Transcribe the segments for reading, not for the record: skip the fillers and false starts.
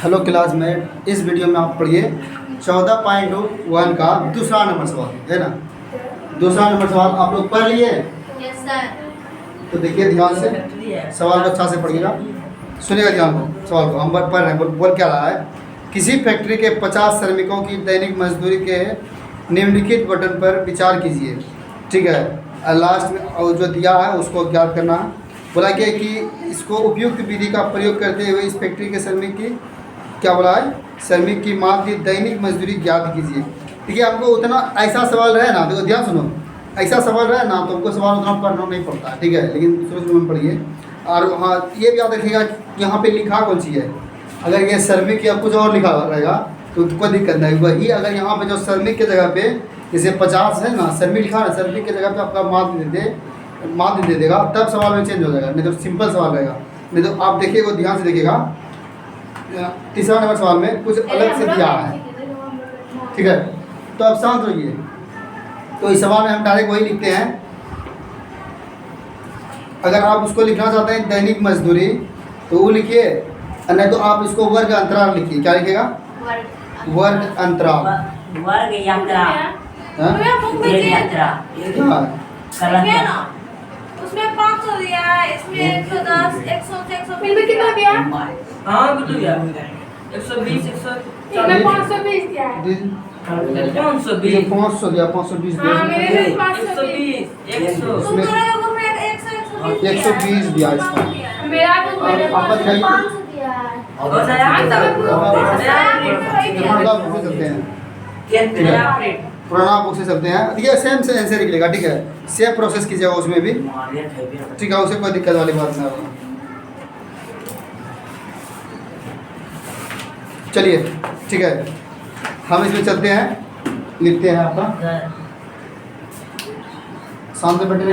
Hello classmate, इस video में आप पढ़िए 14.1 का दूसरा नंबर सवाल है ना। दूसरा नंबर सवाल आप लोग पढ़ लिए? Yes sir. तो देखिए ध्यान से, सवाल को अच्छा से पढ़िएगा, सुनिएगा ध्यान को। सवाल को हम पढ़ रहे हैं, बोल क्या रहा है। किसी फैक्ट्री के 50 श्रमिकों की दैनिक मजदूरी के निम्नलिखित बटन पर विचार कीजिए। ठीक है, लास्ट में और जो दिया है उसको ज्ञात करना है। बोला कि इसको उपयुक्त विधि का प्रयोग करते हुए इस फैक्ट्री के श्रमिक की क्या बोला है, श्रमिक की मासिक दैनिक मजदूरी ज्ञात कीजिए। ठीक है, हमको उतना ऐसा सवाल रहे ना, देखो ध्यान सुनो, ऐसा सवाल रहे ना तो हमको सवाल उतना पढ़ना नहीं पड़ता। ठीक है, लेकिन शुरू में पढ़िए। और हाँ, ये भी याद रखिएगा यहाँ पे लिखा कौन सी है। अगर ये श्रमिक या कुछ और लिखा रहेगा तो कोई दिक्कत नहीं। वही अगर यहाँ पे जो श्रमिक के जगह पे जैसे 50 है ना, श्रमिक लिखा ना, श्रमिक के जगह पे आपका माध्य दे देगा, तब सवाल में चेंज हो जाएगा, नहीं तो सिंपल सवाल रहेगा। नहीं तो आप देखिएगा, ध्यान से देखिएगा, तीसरा नंबर सवाल में कुछ अलग से दिया है। ठीक है, तो अब शांत रहिए। तो इस सवाल में हम डायरेक्ट वही लिखते हैं। अगर आप उसको लिखना चाहते हैं दैनिक मजदूरी तो वो लिखिए, नहीं तो आप इसको वर्ग अंतराल लिखिए। क्या लिखिएगा? वर्ग अंतराल। वर्ग यात्रा। उसमें 500 दिया है, इसमें 110, 100 से 120 में कितना दिया? हाँ बिल्कुल यार, 120, 140 में 520 दिया है। 520 दिया, 520 दिया। हाँ, मेरे में 120, 100 तुम दोनों लोगों में 120 दिया इसका। मेरा तो मैंने आपका क्या है? 500 दिया है। और पुराना पूछ सकते हैं, ये सेम से आंसर निकलेगा। ठीक है, सेम प्रोसेस कीजिएगा उसमें भी। ठीक है, उसे कोई दिक्कत वाली बात नहीं होगी। चलिए ठीक है, हम इसमें चलते हैं, लिखते हैं आपका सामने बैठे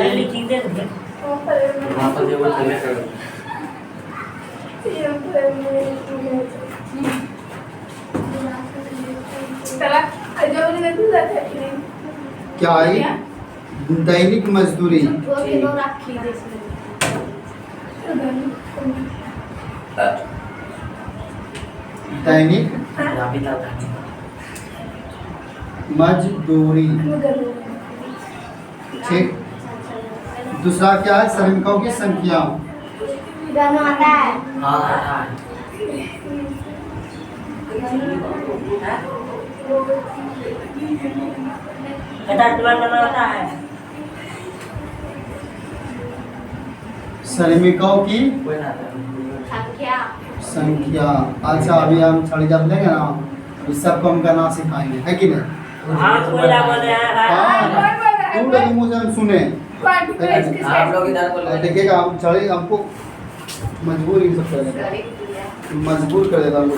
क्या आई? दैनिक मजदूरी। दैनिक मजदूरी। ठीक, दूसरा क्या है? श्रमिकों की संख्या। श्रमिकों की संख्या। अच्छा, अभी हम छड़ी जब लेंगे ना, अभी सबको हम करना सिखाएंगे, है कि नहीं? तू लगी मुझे हम सुने। आप लोग इधर बोल रहे हैं। देखिएगा, हम छड़ी हमको मजबूर ही सब कर देगा, मजबूर कर देगा हमको।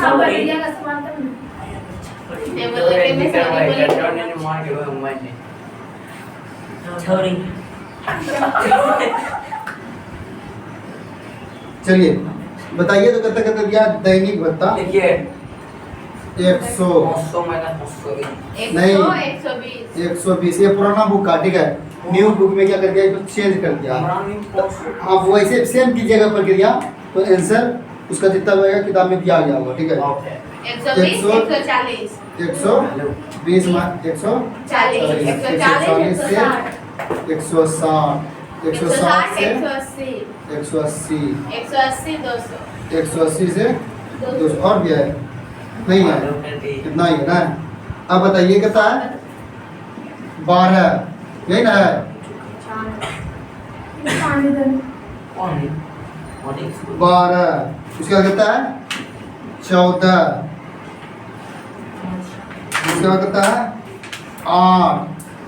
चलिए बताइए, तो कितना कितना दिया दैनिक भत्ता? देखिए 100 नहीं 120। ये पुराना बुक का। ठीक है, न्यू बुक में क्या कर दिया, तो चेंज कर दिया। आप वैसे सेम कीजिएगा प्रक्रिया, तो आंसर उसका जितना होगा किताब में दिया गया होगा। ठीक है, 120, 140, 120 140, 140, 140 से 160, 160 से 180, 180, 180, 200, 180 से 200 और भी है? नहीं है, कितना ही है ना। अब बताइए कितना है? 12, यही ना है? 12, उसका कितना है? 14, उसका कितना है?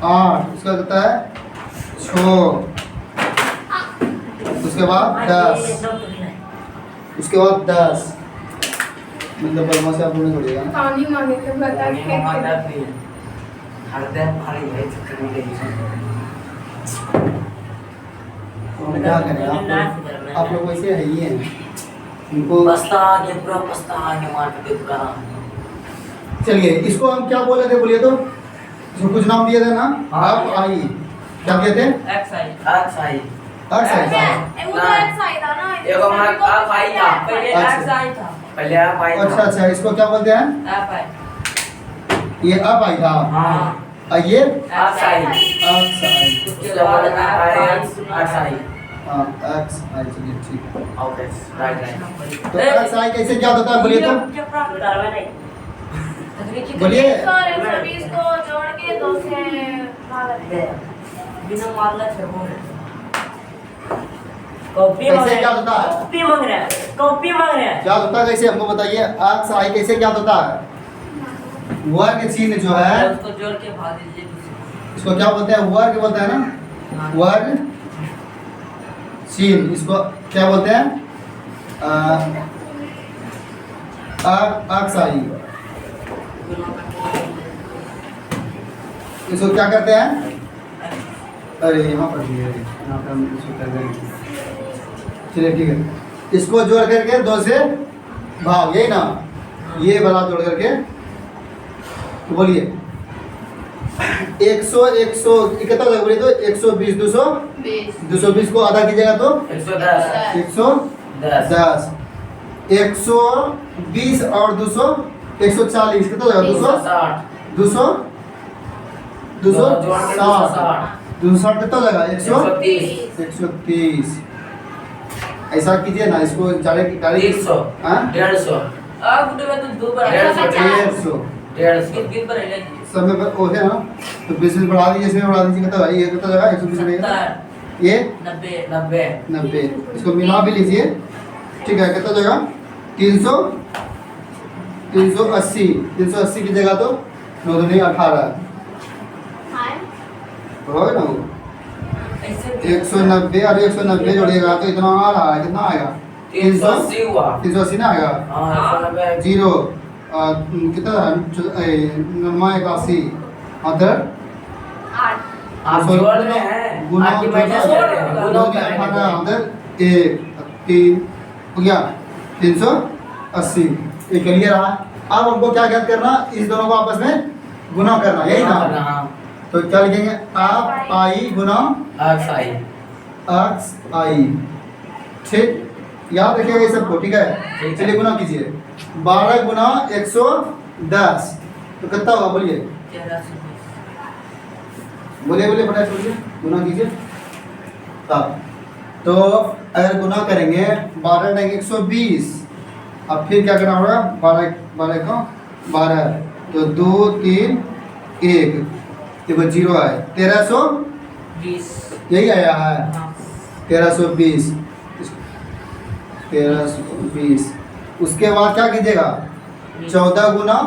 8, उसका कितना है? 6, उसके बाद 10, उसके बाद 10। मतलब बलमा से आप लोग छोड़िएगा ना। पानी मांगे थे, बता तो क्या करें, आप लोग वैसे है ही हैं, उनको। चलिए, इसको हम क्या बोले थे, बोलिए तो। इसको कुछ नाम दिए थे ना, आप आई, क्या दिए थे? एक्स आई। एक्स आई था। वो तो एक्स आई था ना। देखो मैं आप आई था पहले अच्छा। एक्स आई था पहले आप आई था अच्छा अच्छा, इसको क्या बोलते हैं? आप आई ये अप आई था। हाँ ये एक्स आई एक्स आई। उसके बाद आप आई एक्स आई हाँ एक्स आई, चलिए ठीक है। ओके राइट तो एक्स आई कैसे क्या होता है बोलिए तो? बोलिए। 120 को जोड़ के 2 से भाग देते हैं। बिना मारला छेबो कॉपी मांग कैसे रहे क्या हैं, होता है? कॉपी मांग रहे हैं, कॉपी मांग रहे हैं। क्या होता है कैसे हमको बताइए? एक्स आई कैसे क्या होता है? वर्ग चिन्ह जो है उसको जोड़ के भाग दीजिए दूसरे इसको क्या बोलते हैं? वर्ग बोलते हैं ना, वर्ग चिन्ह। इसको क्या बोलते हैं? एक्स आई। इसको क्या करते हैं? अरे यहाँ पर भी है, यहाँ पे हम इसको कर देंगे। चलिए ठीक है, इसको जोड़ करके 2 से भाग, यही ना, ये वाला जोड़ करके तो बोलिए 100 100 कितना होगा बोलिए तो? 120 220 को आधा कीजिएगा तो 110 110। 120 और 200 140 कितना होगा? 200 260 260 कितना हो जाएगा? 130। ऐसा कीजिए ना, इसको डायरेक्ट 300 हाँ 150 अब गुड्डू में तो दो बार 150 गिन पर ले समय पर वो है ना, तो 20 में बढ़ा दीजिए, इसमें बढ़ा दीजिए, कितना होगा? ये कितना होगा? 120 में ये 90 90। इसको मिला भी लीजिए, ठीक है? कितना होगा? 380 की जगह तो 9 दूनी 18 होगा ना वो। ऐसे 190 और 190 जोड़िएगा तो इतना आ रहा है, कितना आएगा? 380 हुआ 380 ना आएगा? हां 190 जीरो कितना है? 81 अदर आप जोड़ में हैं गुना आपकी माइनस कर रहे हैं गुना कर रहे हैं अदर 1 3 हो गया 380। ये क्लियर रहा। अब हमको क्या क्या करना? इस दोनों को आपस में गुना करना, यही ना? हां तो क्या लिखेंगे? आप आई गुना एक्स आई एक्स आई, ठीक? याद रखिएगा ये सबको, ठीक है? ठीक है। चलिए गुना कीजिए। 12 गुना 110 तो कितना होगा? बोलिए बोलिए फटाफट बोलिए, गुना कीजिए। हाँ, तो अगर गुना करेंगे 12 नहीं 120, अब फिर क्या करना होगा? 12 को 12 तो 2 3 1 देखो 0 है 1320 यही आया है 1320 1320। उसके बाद क्या कीजिएगा? 14 गुना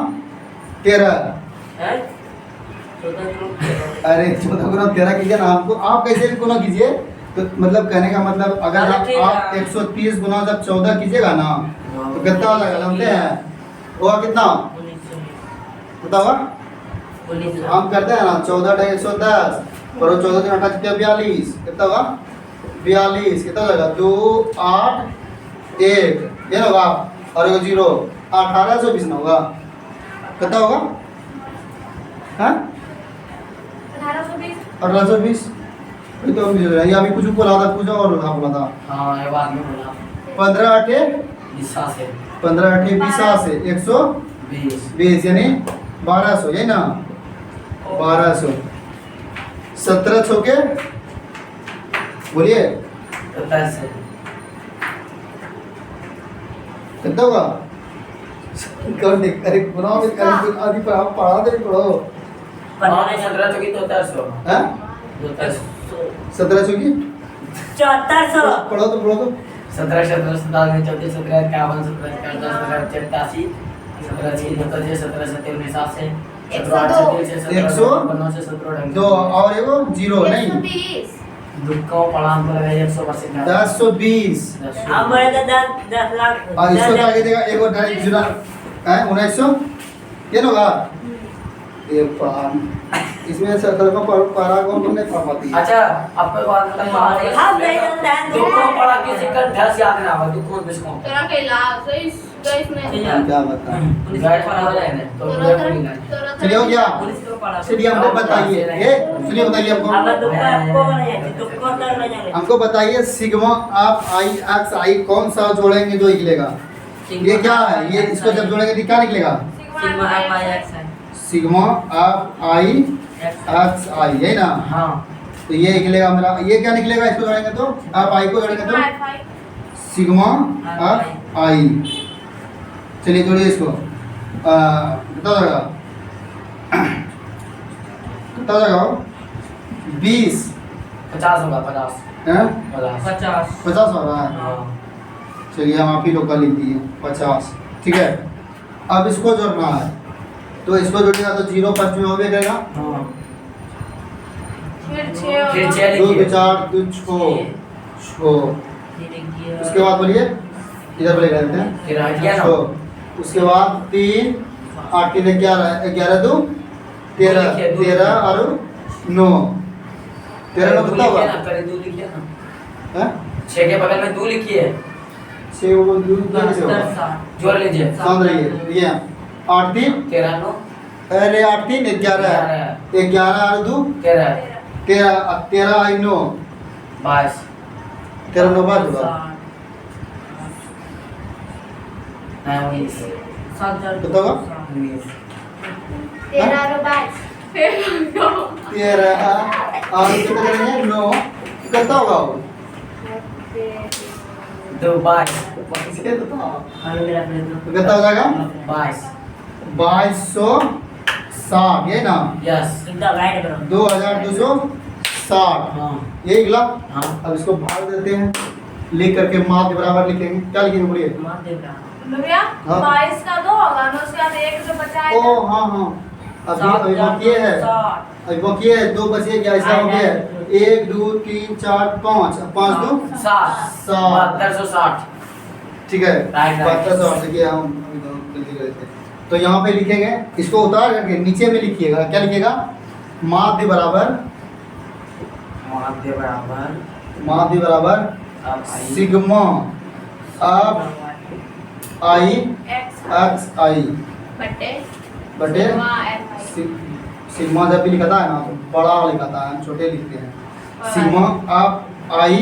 13 अरे 14 गुना 13 कीजिए ना। आपको आप कैसे भी गुना कीजिए, तो मतलब कहने का मतलब अगर आप 130 गुना जब 14 कीजिएगा ना तो कितना हो जाएगा जानते हैं? वो कितना बताओ? हम करते हैं ना 14 110 और 14 दिन 28 42 कितना होगा? 42 कितना हो जाएगा? 2 8 1 ये ना होगा और 0 1820 ना होगा? कितना होगा? हाँ 1820 तो ये अभी कुछ बोला था, कुछ और बोला था। हां ये बात में बोला 15 8 दिशा से 15 8 120 यानी 1200 यही ना? 1200 17 छोके बोलिए 27 से कितना होगा? कौन देख अरे गुनाह में करे आदि पर आप पढ़ा दे पढ़ो। 17 चौकी 200 हैं 200 17 छोकी 7400 पढ़ो तो 17 17 17 34 17 51 17 88 17 17 तो और एगो 0 नहीं 120 दुक्का पढ़ान पर है 100% 1020 अब बड़े का 10 लाख और इसको क्या कीजिएगा? एगो डायरेक्ट जुड़ा है 1900 ये ना होगा? ये पान इसमें सर्कल का पारा को हमने पढ़ पाती है। अच्छा आपको एक बात बताइए हम नहीं जानते हैं दुखों पड़ा किसी का ढस याद ना आवा दुखों बिस्कों तेरा के इलाज है इस गाइस में क्या बता गाइड पड़ा हो जाए ना तो मुझे कोई नहीं चलिए हो गया। पुलिस को पड़ा चलिए हमको बताइए ये सुनिए बताइए अब हमको दुख को नहीं है दुख को डर नहीं जाने हमको बताइए सिग्मा आप आई एक्स आई कौन सा जोड़ेंगे जो निकलेगा? ये क्या है? ये इसको जब जोड़ेंगे तो क्या निकलेगा? सिग्मा एफ आई एक्स है सिग्मा आप आई एक्स आई है ना? हां तो ये निकलेगा मेरा। ये क्या निकलेगा इसको जोड़ेंगे तो? आप आई को जोड़ेंगे तो सिग्मा आप आई। चलिए जोड़िए इसको। कितना जाएगा? कितना जाएगा? 20 50 होगा 50 हैं? 50 50 हो रहा है। हां चलिए हम आप ही लोग का लिख दिए 50। ठीक है, अब इसको जोड़ना है तो इसको जोड़ेगा तो 0 5 में हो भी जाएगा। हां फिर फिर 6 6 2 लिखिए 4 2 6 उसके बाद बोलिए इधर बोले रहते हैं फिर आ गया ना 6। उसके बाद 3 8 3 11 11 2 13 13 और 9 13 9 कितना हुआ? पहले 2 लिखिए ना हैं? 6 के बगल में 2 लिखिए 6 वो 2 कैसे होगा? जोड़ लीजिए समझ रहिए ये 8 3 13 9 अरे 8 3 11 11 और 2 13 13 13 और 9 22 13 9 बात होगा। 19 कितना होगा? 19 13 और 22 13 और कितना करेंगे 9 कितना होगा वो? 2 22 कितना तो कितना हो जाएगा? 22 2260 ये ना यस एकदम राइट करो 2260 हां ये निकला। हां अब इसको भाग देते हैं लिख करके माध्य बराबर लिखेंगे। क्या लिखेंगे बोलिए? मार दे रहा भैया हाँ। 22 का 2 होगा ना उसके बाद 1 जो बचा है ओ हाँ हाँ अभी बाकी है अभी बाकी है 2 बचे क्या ऐसा हो गया 1 2 3 4 5 5 2 7 7 7260 ठीक है Right, right. 7260 किया हम अभी दोनों जल्दी कर थे। तो यहाँ पे लिखेंगे इसको उतार करके नीचे में लिखिएगा। क्या लिखिएगा? माध्य बराबर माध्य बराबर सिग्मा अब आई x एक्स आई बटे बटे सिग्मा f i सिग्मा जब भी लिखता है ना तो बड़ा लिखता है हम छोटे लिखते हैं। सिग्मा अब आई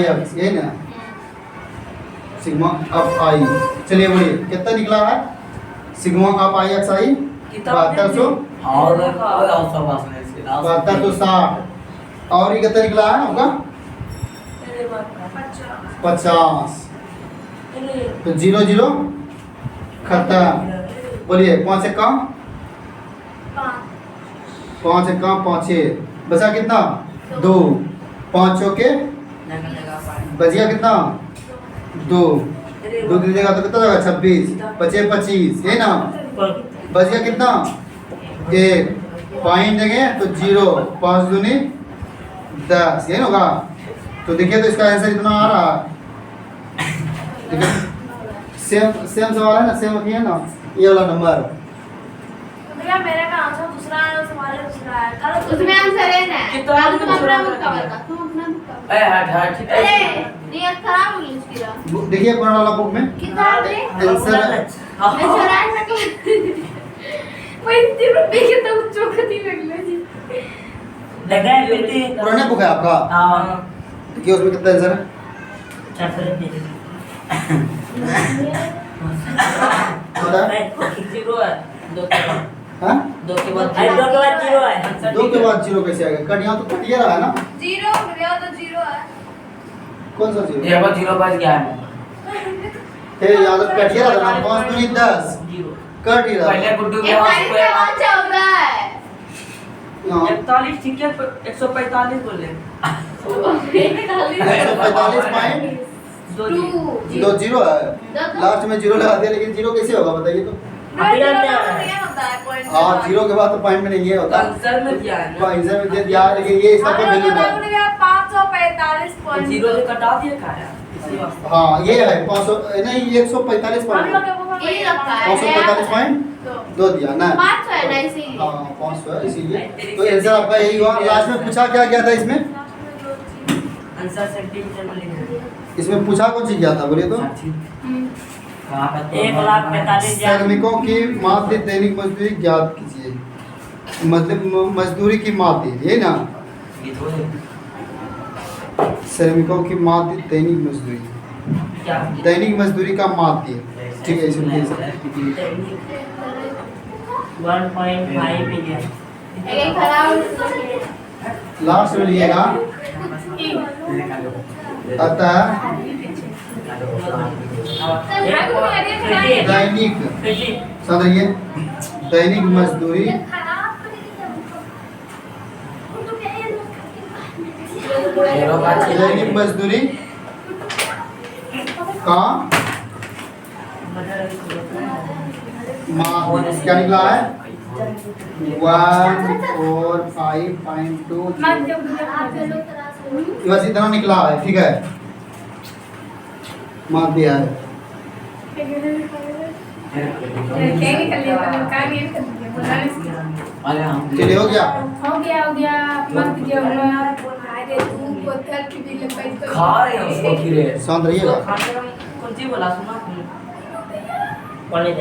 एक्स यही ना सिग्मा अब आई। चलिए बोलिए कितना निकला है? सिग्मा अब आई एक्स आई 7260 और सब वासने इसके दास 7260 और ये कितना निकला है आपका? 50। तो 0 0 खत्म। बोलिए 5 से कम 5 से कम 5 बचा कितना? 2 5 चौके बचिया कितना? 2 2 दीजिएगा तो कितना जाएगा? 26 बचे 25 है ना। बचिया कितना? 1 पॉइंट देंगे तो 0 5 दूनी 10 ये होगा। तो देखिए तो इसका आंसर इतना आ रहा है। देखिए सेम सवाल है ना सेम है ना ये वाला नंबर। भैया मेरे का आंसर दूसरा है तुम्हारे दूसरा है कल उसमें आंसर है ना कितना तुम अपना बुक कवर कर तुम अपना बुक कवर ए हट हट अरे नियत खराब हो गई इसकी ना देखिए पुराना वाला बुक में कितना दे आंसर मैं चुरा सकती वही 3 रुपए के तो चौकती लगले जी लगा है बेटी पुराना बुक है आपका। हां देखिए उसमें कितना आंसर है? चैप्टर दे पता है? जीरो है दो के बाद हाँ? दो के बाद अरे 2 के बाद 0 है 2 के बाद 0 कैसे आ गया? कट यहाँ तो कट ये रहा है ना। 0 भैया तो 0 है कौन सा 0? ये बार 0 बच गया है हे यहाँ तो कट ये रहा ना 5 दूनी 10 जीरो कट ही रहा पहले गुड्डू के ये पास फाइल पे कौन चल रहा है यहाँ 41 ठीक है 145 बोले 145 पॉइंट 2 दो 0 है लास्ट में 0 लगा दिया लेकिन 0 कैसे होगा बताइए तो। अभी जानते हैं नहीं होता है पॉइंट हाँ 0 के बाद तो पॉइंट में नहीं है होता। आंसर में दिया है ना आंसर में दे दिया लेकिन ये इसका कोई वैल्यू नहीं है। 545 पॉइंट जीरो से कटा दिया का है इसी वास्ते हाँ ये है 500 नहीं 145 हम लोग पॉइंट के वो ये रखा है 545.2 दिया ना 500 है ना इसीलिए हाँ 500 है इसीलिए तो आंसर आपका यही हुआ लास्ट में पूछा क्या गया था इसमें आंसर सेंटीमीटर में लिखना इसमें पूछा कौन सी गया था बोलिए तो कहाँ पर 1,45,000 श्रमिकों की मासिक दैनिक मजदूरी ज्ञात कीजिए मतलब मजदूरी की मासिक ये ना ये तो है श्रमिकों की मासिक दैनिक मजदूरी क्या दैनिक मजदूरी का माध्य ठीक है इसमें 1.5 मिलियन एक खराब लास्ट में लिएगा अतः दैनिक समझिए दैनिक मजदूरी दैनिक मजदूरी का क्या निकला है 145.2 बस इतना निकला है ठीक है माप दिया है अरे हम चलिए हो गया हो गया मत कीजिए अरे तू बोतल की भी लगाई तो खा रहे हैं उसको खीरे शांत रहिएगा खाने में कौन सी बोला सुना कौन है